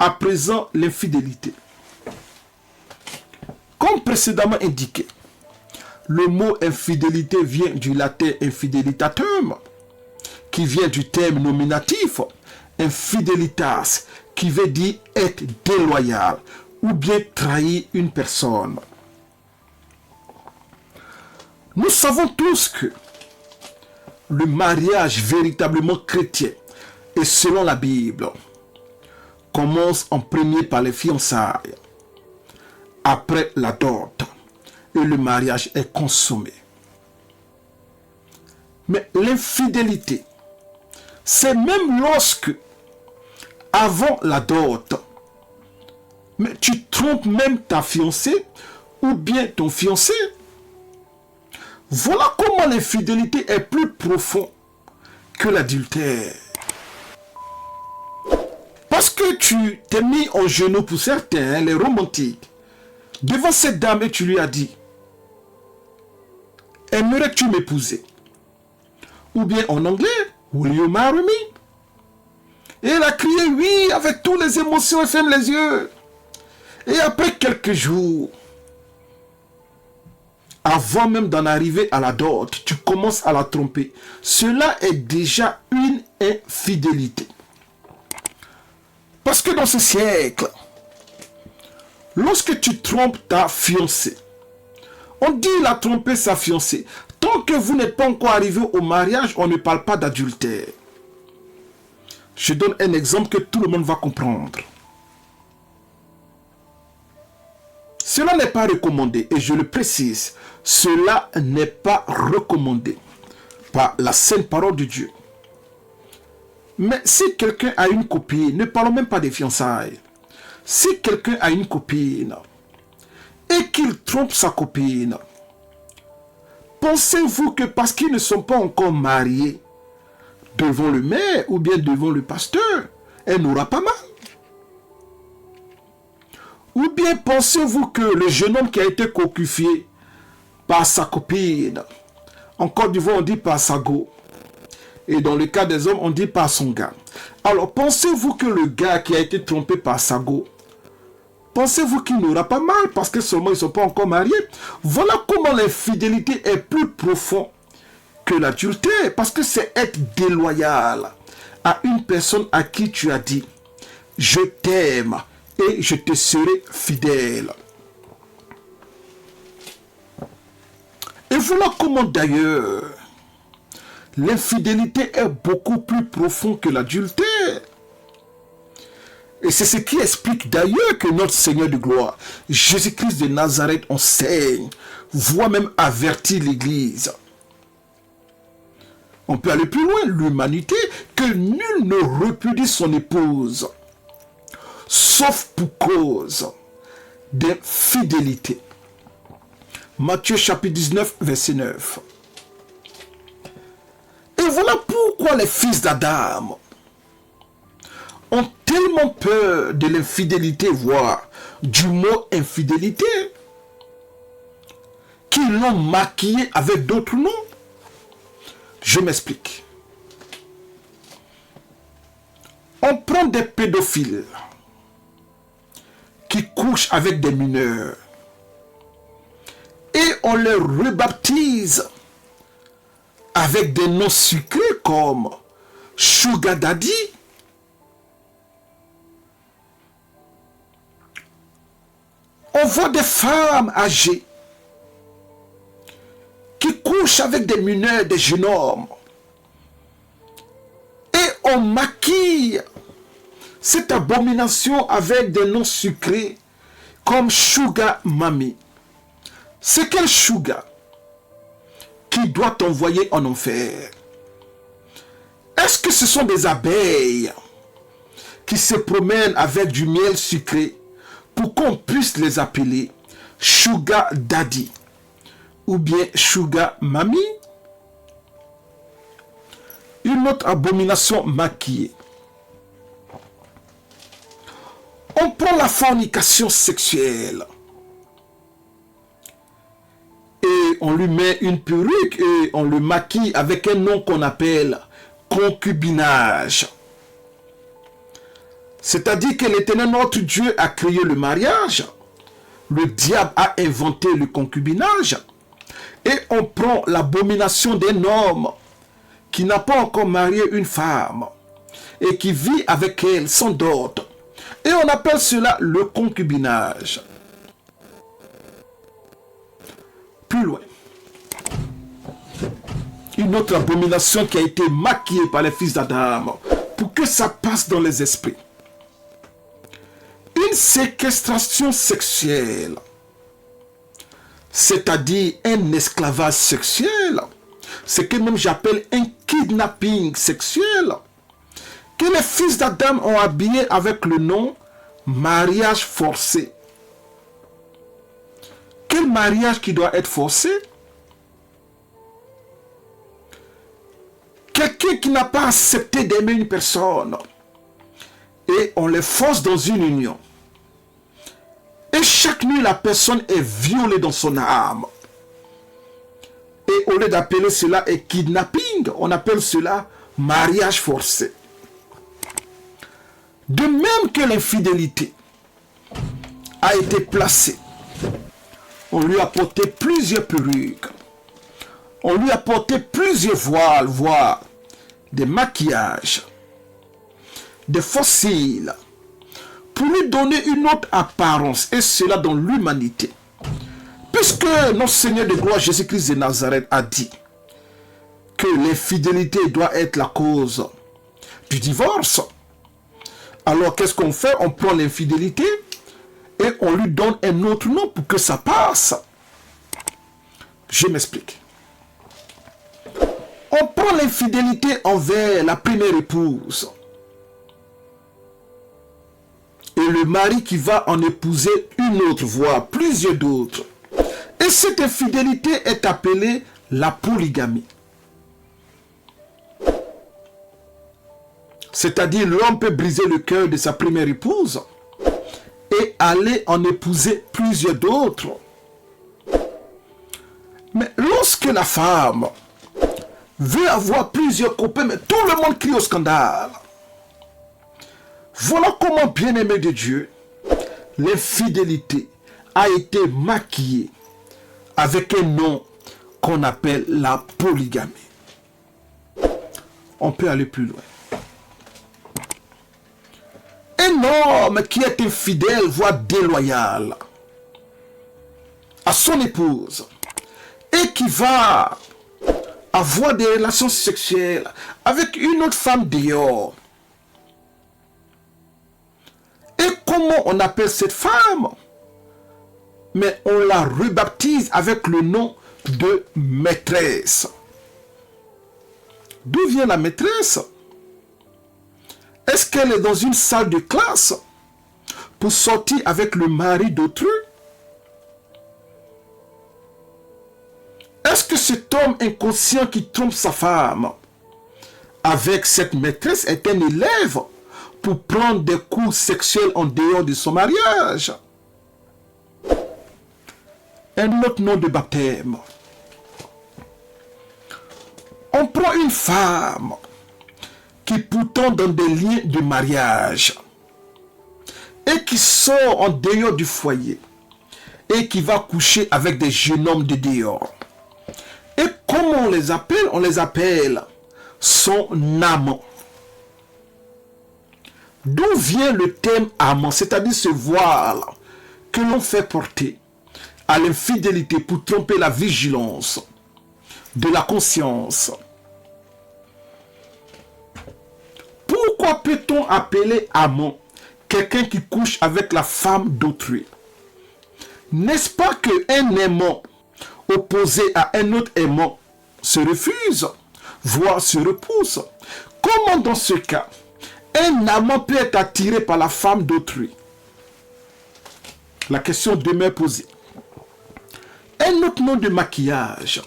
À présent, l'infidélité. Comme précédemment indiqué, le mot infidélité vient du latin infidelitatum, qui vient du terme nominatif infidelitas, qui veut dire être déloyal ou bien trahir une personne. Nous savons tous que le mariage véritablement chrétien et selon la Bible commence en premier par les fiançailles, après la dot, et le mariage est consommé. Mais l'infidélité, c'est même lorsque, avant la dot, mais tu trompes même ta fiancée ou bien ton fiancé. Voilà comment l'infidélité est plus profonde que l'adultère. Parce que tu t'es mis en genoux pour certains, les romantiques, devant cette dame et tu lui as dit, aimerais-tu m'épouser? Ou bien en anglais, will you marry me? Et elle a crié oui avec toutes les émotions et ferme les yeux. Et après quelques jours, avant même d'en arriver à la dot, tu commences à la tromper. Cela est déjà une infidélité. Parce que dans ce siècle, lorsque tu trompes ta fiancée, on dit il a trompé sa fiancée. Tant que vous n'êtes pas encore arrivé au mariage, on ne parle pas d'adultère. Je donne un exemple que tout le monde va comprendre. Cela n'est pas recommandé, et je le précise, cela n'est pas recommandé par la sainte parole de Dieu. Mais si quelqu'un a une copine, ne parlons même pas des fiançailles, si quelqu'un a une copine et qu'il trompe sa copine, pensez-vous que parce qu'ils ne sont pas encore mariés devant le maire ou bien devant le pasteur, elle n'aura pas mal? Ou bien pensez-vous que le jeune homme qui a été cocufié par sa copine, en Côte d'Ivoire on dit par sa go, et dans le cas des hommes on dit par son gars. Alors pensez-vous que le gars qui a été trompé par sa go, pensez-vous qu'il n'aura pas mal parce que seulement ils ne sont pas encore mariés? Voilà comment l'infidélité est plus profonde que l'adultère, parce que c'est être déloyal à une personne à qui tu as dit je t'aime et je te serai fidèle. Et voilà comment d'ailleurs l'infidélité est beaucoup plus profonde que l'adultère. Et c'est ce qui explique d'ailleurs que notre Seigneur de gloire, Jésus-Christ de Nazareth, enseigne, voire même avertit l'Église. On peut aller plus loin, l'humanité, que nul ne repudie son épouse, sauf pour cause d'infidélité. Matthieu chapitre 19, verset 9. Et voilà pourquoi les fils d'Adam ont tellement peur de l'infidélité, voire du mot infidélité, qu'ils l'ont maquillé avec d'autres noms. Je m'explique. On prend des pédophiles qui couchent avec des mineurs et on les rebaptise avec des noms sucrés comme Sugar Daddy, on voit des femmes âgées qui couchent avec des mineurs, des jeunes hommes. Et on maquille cette abomination avec des noms sucrés comme Sugar Mami. C'est quel sugar qui doit t'envoyer en enfer? Est-ce que ce sont des abeilles qui se promènent avec du miel sucré pour qu'on puisse les appeler Sugar Daddy ou bien Sugar Mami? Une autre abomination maquillée. On prend la fornication sexuelle et on lui met une perruque et on le maquille avec un nom qu'on appelle concubinage. C'est-à-dire que l'Éternel notre Dieu a créé le mariage. Le diable a inventé le concubinage. Et on prend l'abomination d'un homme qui n'a pas encore marié une femme et qui vit avec elle sans dot. Et on appelle cela le concubinage. Plus loin. Une autre abomination qui a été maquillée par les fils d'Adam pour que ça passe dans les esprits. Une séquestration sexuelle, c'est-à-dire un esclavage sexuel, ce que même j'appelle un kidnapping sexuel, que les fils d'Adam ont habillé avec le nom mariage forcé. Quel mariage qui doit être forcé? Quelqu'un qui n'a pas accepté d'aimer une personne et on les force dans une union. Et chaque nuit, la personne est violée dans son âme. Et au lieu d'appeler cela un kidnapping, on appelle cela mariage forcé. De même que l'infidélité a été placée, on lui a porté plusieurs perruques, on lui a porté plusieurs voiles, voire des maquillages, des fossiles, pour lui donner une autre apparence, et cela dans l'humanité. Puisque notre Seigneur de gloire Jésus-Christ de Nazareth a dit que l'infidélité doit être la cause du divorce, alors qu'est-ce qu'on fait? On prend l'infidélité et on lui donne un autre nom pour que ça passe. Je m'explique. On prend l'infidélité envers la première épouse. Et le mari qui va en épouser une autre, voire plusieurs d'autres. Et cette infidélité est appelée la polygamie. C'est-à-dire l'homme peut briser le cœur de sa première épouse et aller en épouser plusieurs d'autres. Mais lorsque la femme veut avoir plusieurs copains, mais tout le monde crie au scandale. Voilà comment, bien-aimé de Dieu, l'infidélité a été maquillée avec un nom qu'on appelle la polygamie. On peut aller plus loin. Un homme qui est infidèle, voire déloyal, à son épouse, et qui va avoir des relations sexuelles avec une autre femme dehors. Et comment on appelle cette femme? Mais on la rebaptise avec le nom de maîtresse. D'où vient la maîtresse? Est-ce qu'elle est dans une salle de classe pour sortir avec le mari d'autrui? Est-ce que cet homme inconscient qui trompe sa femme avec cette maîtresse est un élève pour prendre des cours sexuels en dehors de son mariage? Un autre nom de baptême. On prend une femme qui pourtant dans des liens de mariage et qui sort en dehors du foyer et qui va coucher avec des jeunes hommes de dehors. Et comment on les appelle? On les appelle son amant. D'où vient le terme amant, c'est-à-dire ce voile que l'on fait porter à l'infidélité pour tromper la vigilance de la conscience. Pourquoi peut-on appeler amant quelqu'un qui couche avec la femme d'autrui? N'est-ce pas qu'un aimant opposé à un autre aimant se refuse, voire se repousse? Comment dans ce cas, un amant peut être attiré par la femme d'autrui? La question demeure posée. Un autre nom de maquillage,